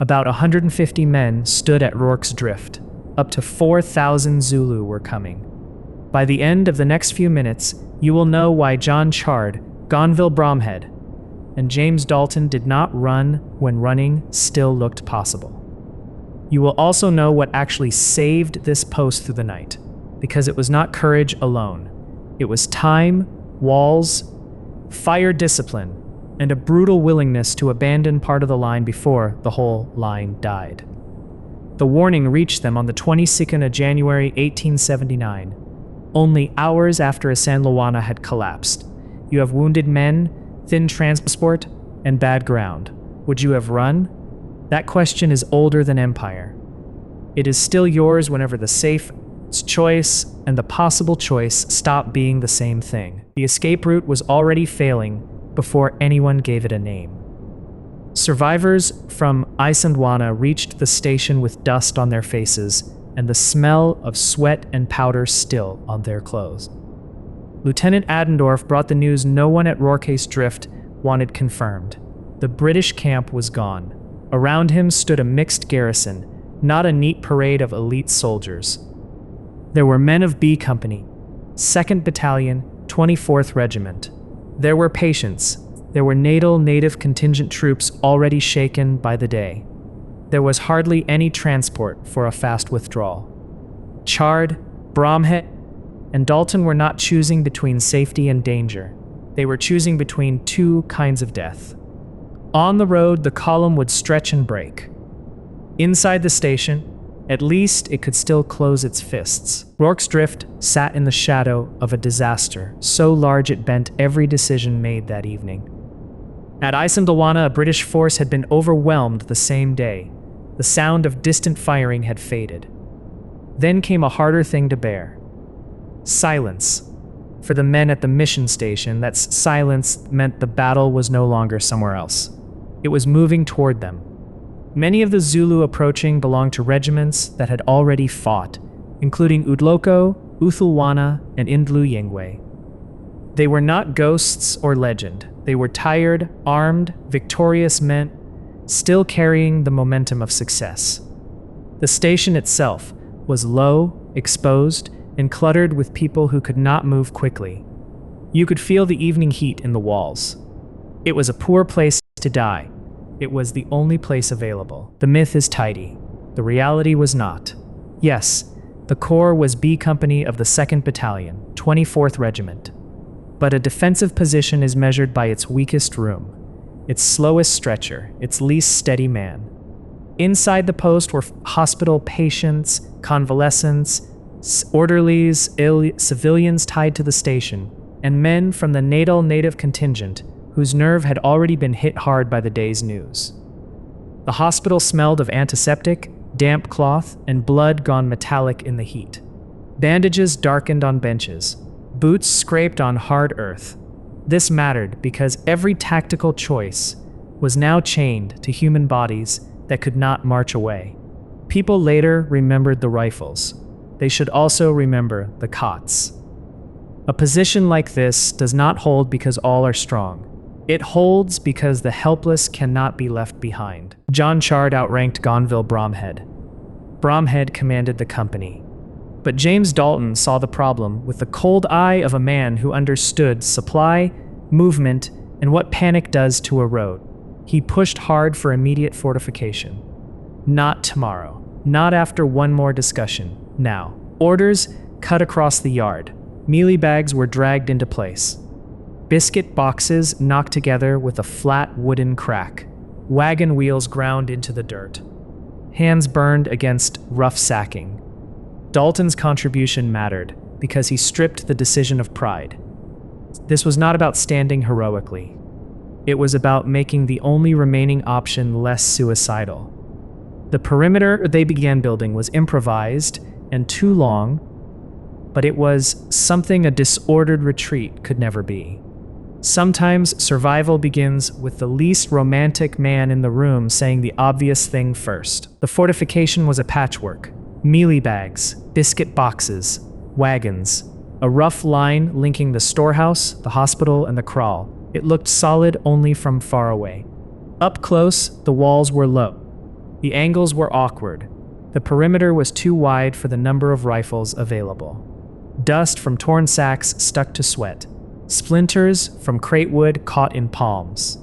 About 150 men stood at Rorke's drift. Up to 4,000 Zulu were coming. By the end of the next few minutes, you will know why Chard, Gonville Bromhead, and James Dalton did not run when running still looked possible. You will also know what actually saved this post through the night, because it was not courage alone. It was time, walls, fire discipline, and a brutal willingness to abandon part of the line before the whole line died. The warning reached them on the 22nd of January 1879, only hours after Isandlwana had collapsed. You have wounded men, thin transport, and bad ground. Would you have run? That question is older than empire. It is still yours whenever the safe choice and the possible choice stop being the same thing. The escape route was already failing before anyone gave it a name. Survivors from Isandlwana reached the station with dust on their faces and the smell of sweat and powder still on their clothes. Lieutenant Adendorf brought the news no one at Rorke's drift wanted confirmed. The British camp was gone. Around him stood a mixed garrison, not a neat parade of elite soldiers. There were men of B Company, 2nd Battalion, 24th Regiment. There were patients. There were native contingent troops already shaken by the day. There was hardly any transport for a fast withdrawal. Chard, Bromhead, and Dalton were not choosing between safety and danger. They were choosing between two kinds of death. On the road, the column would stretch and break. Inside the station, at least it could still close its fists. Rorke's drift sat in the shadow of a disaster, so large it bent every decision made that evening. At Isandlwana, a British force had been overwhelmed the same day. The sound of distant firing had faded. Then came a harder thing to bear. Silence. For the men at the mission station, that silence meant the battle was no longer somewhere else. It was moving toward them. Many of the Zulu approaching belonged to regiments that had already fought, including Udloko, Uthulwana, and Indluyengwe. They were not ghosts or legend. They were tired, armed, victorious men, still carrying the momentum of success. The station itself was low, exposed, and cluttered with people who could not move quickly. You could feel the evening heat in the walls. It was a poor place to die. It was the only place available. The myth is tidy. The reality was not. Yes, the Corps was B Company of the 2nd Battalion, 24th Regiment. But a defensive position is measured by its weakest room, its slowest stretcher, its least steady man. Inside the post were hospital patients, convalescents, orderlies, civilians tied to the station, and men from the native contingent whose nerve had already been hit hard by the day's news. The hospital smelled of antiseptic, damp cloth, and blood gone metallic in the heat. Bandages darkened on benches. Boots scraped on hard earth. This mattered because every tactical choice was now chained to human bodies that could not march away. People later remembered the rifles. They should also remember the cots. A position like this does not hold because all are strong. It holds because the helpless cannot be left behind. Chard outranked Gonville Bromhead. Bromhead commanded the company. But James Dalton saw the problem with the cold eye of a man who understood supply, movement, and what panic does to a road. He pushed hard for immediate fortification. Not tomorrow. Not after one more discussion. Now. Orders cut across the yard. Mealie bags were dragged into place. Biscuit boxes knocked together with a flat wooden crack. Wagon wheels ground into the dirt. Hands burned against rough sacking. Dalton's contribution mattered because he stripped the decision of pride. This was not about standing heroically. It was about making the only remaining option less suicidal. The perimeter they began building was improvised and too long, but it was something a disordered retreat could never be. Sometimes survival begins with the least romantic man in the room saying the obvious thing first. The fortification was a patchwork. Mealie bags, biscuit boxes, wagons, a rough line linking the storehouse, the hospital, and the kraal. It looked solid only from far away. Up close, the walls were low. The angles were awkward. The perimeter was too wide for the number of rifles available. Dust from torn sacks stuck to sweat. Splinters from crate wood caught in palms.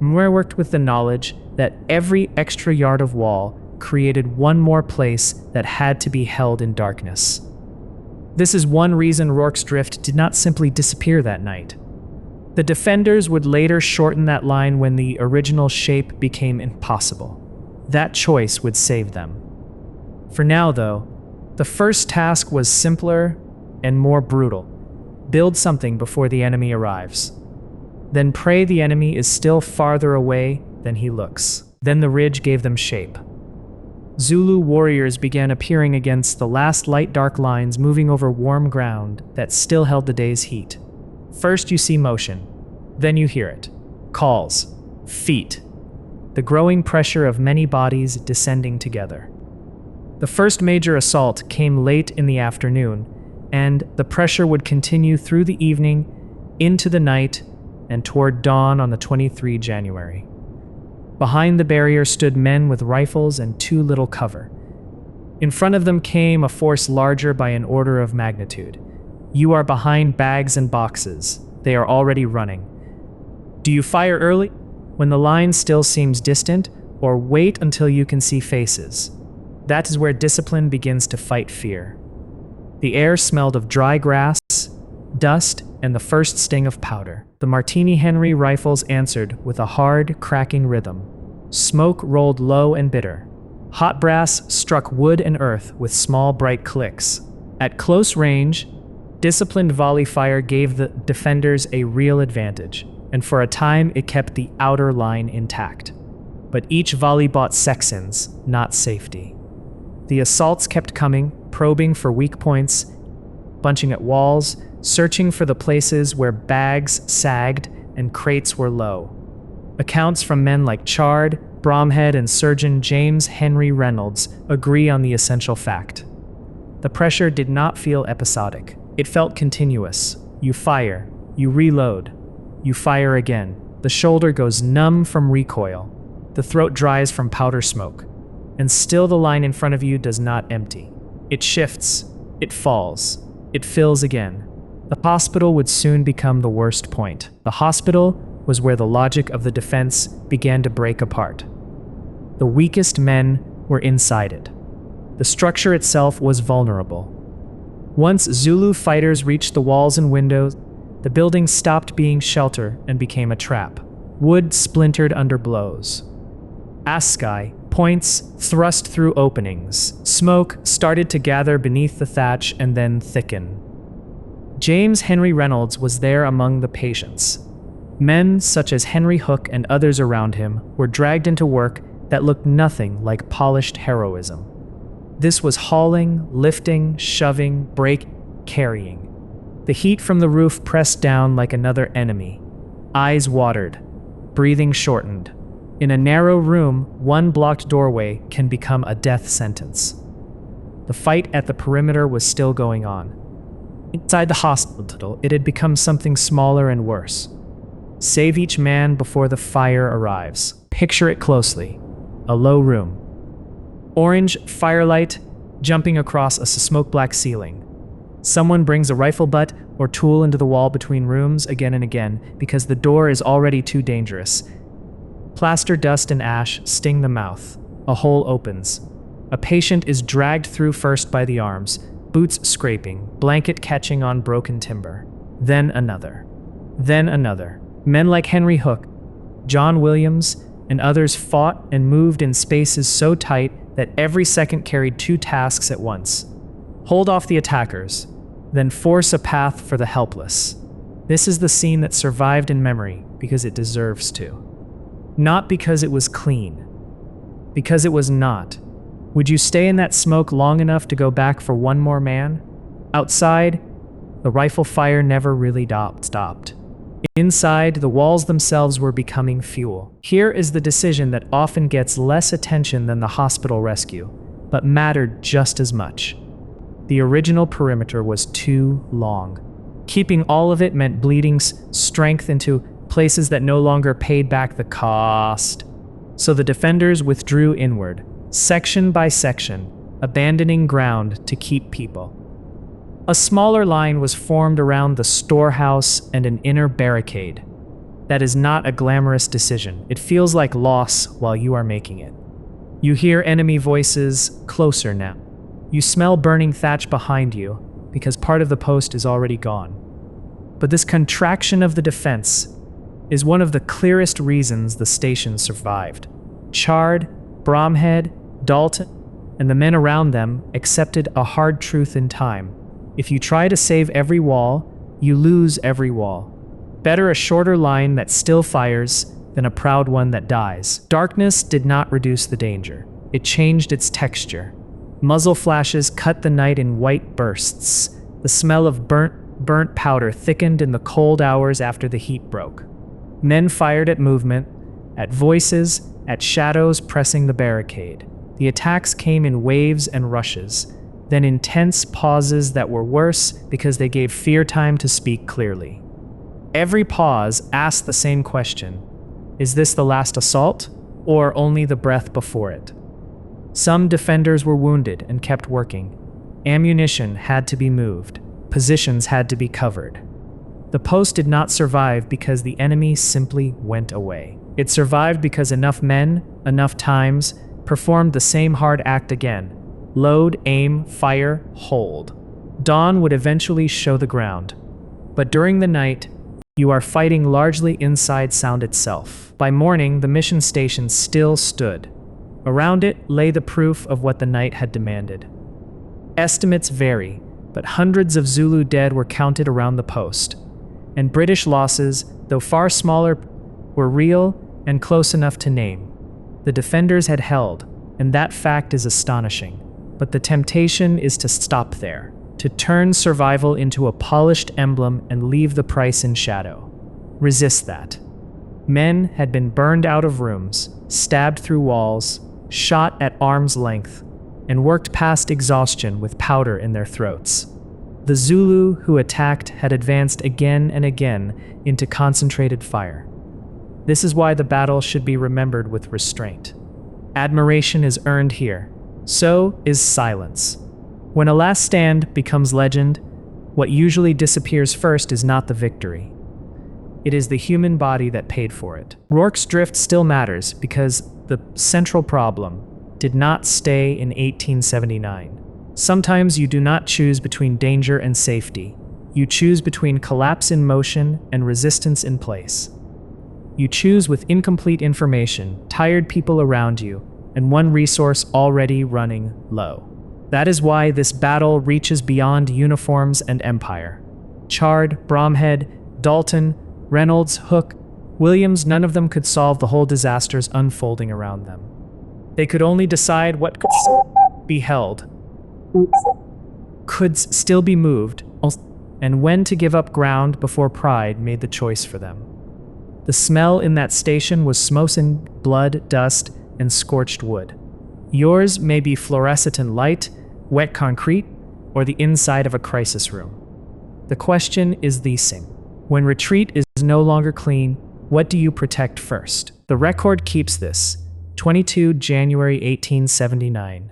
Moore worked with the knowledge that every extra yard of wall created one more place that had to be held in darkness. This is one reason Rorke's drift did not simply disappear that night. The defenders would later shorten that line when the original shape became impossible. That choice would save them. For now, though, the first task was simpler and more brutal. Build something before the enemy arrives. Then pray the enemy is still farther away than he looks. Then the ridge gave them shape. Zulu warriors began appearing against the last light dark lines moving over warm ground that still held the day's heat. First you see motion, then you hear it. Calls, feet, the growing pressure of many bodies descending together. The first major assault came late in the afternoon, and the pressure would continue through the evening, into the night, and toward dawn on the 23rd January. Behind the barrier stood men with rifles and too little cover. In front of them came a force larger by an order of magnitude. You are behind bags and boxes. They are already running. Do you fire early, when the line still seems distant, or wait until you can see faces? That is where discipline begins to fight fear. The air smelled of dry grass, dust, and the first sting of powder. The Martini Henry rifles answered with a hard, cracking rhythm. Smoke rolled low and bitter. Hot brass struck wood and earth with small, bright clicks. At close range, disciplined volley fire gave the defenders a real advantage, and for a time it kept the outer line intact. But each volley bought seconds, not safety. The assaults kept coming, probing for weak points, bunching at walls, searching for the places where bags sagged and crates were low. Accounts from men like Chard, Bromhead, and Surgeon James Henry Reynolds agree on the essential fact. The pressure did not feel episodic. It felt continuous. You fire, you reload, you fire again. The shoulder goes numb from recoil. The throat dries from powder smoke. And still the line in front of you does not empty. It shifts, it falls, it fills again. The hospital would soon become the worst point. The hospital was where the logic of the defense began to break apart. The weakest men were inside it. The structure itself was vulnerable. Once Zulu fighters reached the walls and windows, the building stopped being shelter and became a trap. Wood splintered under blows. Askai, points thrust through openings. Smoke started to gather beneath the thatch and then thicken. James Henry Reynolds was there among the patients. Men such as Henry Hook and others around him were dragged into work that looked nothing like polished heroism. This was hauling, lifting, shoving, carrying. The heat from the roof pressed down like another enemy. Eyes watered, breathing shortened. In a narrow room, one blocked doorway can become a death sentence. The fight at the perimeter was still going on. Inside the hospital, it had become something smaller and worse. Save each man before the fire arrives. Picture it closely. A low room. Orange firelight jumping across a smoke-black ceiling. Someone brings a rifle butt or tool into the wall between rooms again and again because the door is already too dangerous. Plaster dust and ash sting the mouth. A hole opens. A patient is dragged through first by the arms, boots scraping, blanket catching on broken timber. Then another. Then another. Men like Henry Hook, John Williams, and others fought and moved in spaces so tight that every second carried two tasks at once. Hold off the attackers, then force a path for the helpless. This is the scene that survived in memory because it deserves to. Not because it was clean. Because it was not. Would you stay in that smoke long enough to go back for one more man? Outside, the rifle fire never really stopped. Inside, the walls themselves were becoming fuel. Here is the decision that often gets less attention than the hospital rescue, but mattered just as much. The original perimeter was too long. Keeping all of it meant bleeding strength into places that no longer paid back the cost. So the defenders withdrew inward, section by section, abandoning ground to keep people. A smaller line was formed around the storehouse and an inner barricade. That is not a glamorous decision. It feels like loss while you are making it. You hear enemy voices closer now. You smell burning thatch behind you because part of the post is already gone. But this contraction of the defense is one of the clearest reasons the station survived. Chard, Bromhead, Dalton, and the men around them accepted a hard truth in time. If you try to save every wall, you lose every wall. Better a shorter line that still fires than a proud one that dies. Darkness did not reduce the danger. It changed its texture. Muzzle flashes cut the night in white bursts. The smell of burnt powder thickened in the cold hours after the heat broke. Men fired at movement, at voices, at shadows pressing the barricade. The attacks came in waves and rushes, then intense pauses that were worse because they gave fear time to speak clearly. Every pause asked the same question: is this the last assault, or only the breath before it? Some defenders were wounded and kept working. Ammunition had to be moved. Positions had to be covered. The post did not survive because the enemy simply went away. It survived because enough men, enough times, performed the same hard act again. Load, aim, fire, hold. Dawn would eventually show the ground. But during the night, you are fighting largely inside sound itself. By morning, the mission station still stood. Around it lay the proof of what the night had demanded. Estimates vary, but hundreds of Zulu dead were counted around the post. And British losses, though far smaller, were real and close enough to name. The defenders had held, and that fact is astonishing. But the temptation is to stop there, to turn survival into a polished emblem and leave the price in shadow. Resist that. Men had been burned out of rooms, stabbed through walls, shot at arm's length, and worked past exhaustion with powder in their throats. The Zulu who attacked had advanced again and again into concentrated fire. This is why the battle should be remembered with restraint. Admiration is earned here. So is silence. When a last stand becomes legend, what usually disappears first is not the victory. It is the human body that paid for it. Rorke's drift still matters because the central problem did not stay in 1879. Sometimes you do not choose between danger and safety. You choose between collapse in motion and resistance in place. You choose with incomplete information, tired people around you, and one resource already running low. That is why this battle reaches beyond uniforms and empire. Chard, Bromhead, Dalton, Reynolds, Hook, Williams, none of them could solve the whole disasters unfolding around them. They could only decide what could be held, could still be moved, and when to give up ground before pride made the choice for them. The smell in that station was smoking blood, dust, and scorched wood. Yours may be fluorescent light, wet concrete, or the inside of a crisis room. The question is the same. When retreat is no longer clean, what do you protect first? The record keeps this. 22 January 1879.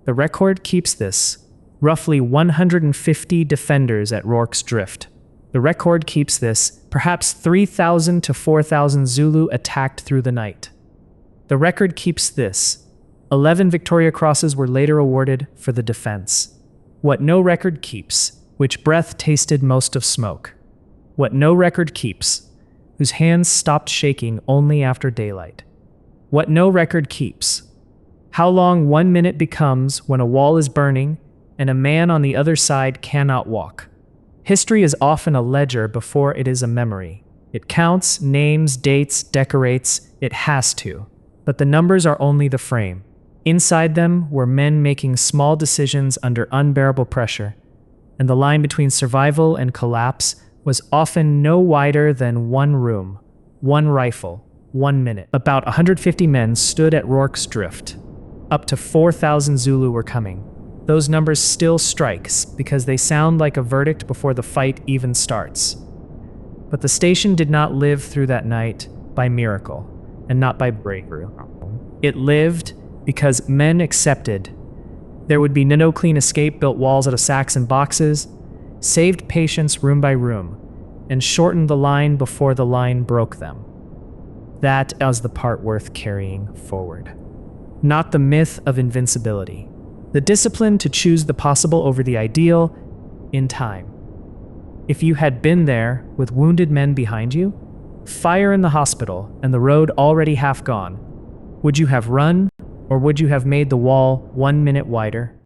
The record keeps this. Roughly 150 defenders at Rorke's Drift. The record keeps this. Perhaps 3,000 to 4,000 Zulu attacked through the night. The record keeps this. 11 Victoria Crosses were later awarded for the defense. What no record keeps, which breath tasted most of smoke. What no record keeps, whose hands stopped shaking only after daylight. What no record keeps, how long 1 minute becomes when a wall is burning and a man on the other side cannot walk. History is often a ledger before it is a memory. It counts, names, dates, decorates, it has to. But the numbers are only the frame. Inside them were men making small decisions under unbearable pressure, and the line between survival and collapse was often no wider than one room, one rifle, 1 minute. About 150 men stood at Rorke's Drift. Up to 4,000 Zulu were coming. Those numbers still strike because they sound like a verdict before the fight even starts. But the station did not live through that night by miracle, and not by bravery. It lived because men accepted. There would be no clean escape, built walls out of sacks and boxes, saved patients room by room, and shortened the line before the line broke them. That is the part worth carrying forward. Not the myth of invincibility. The discipline to choose the possible over the ideal in time. If you had been there with wounded men behind you, fire in the hospital, and the road already half gone, would you have run, or would you have made the wall 1 minute wider?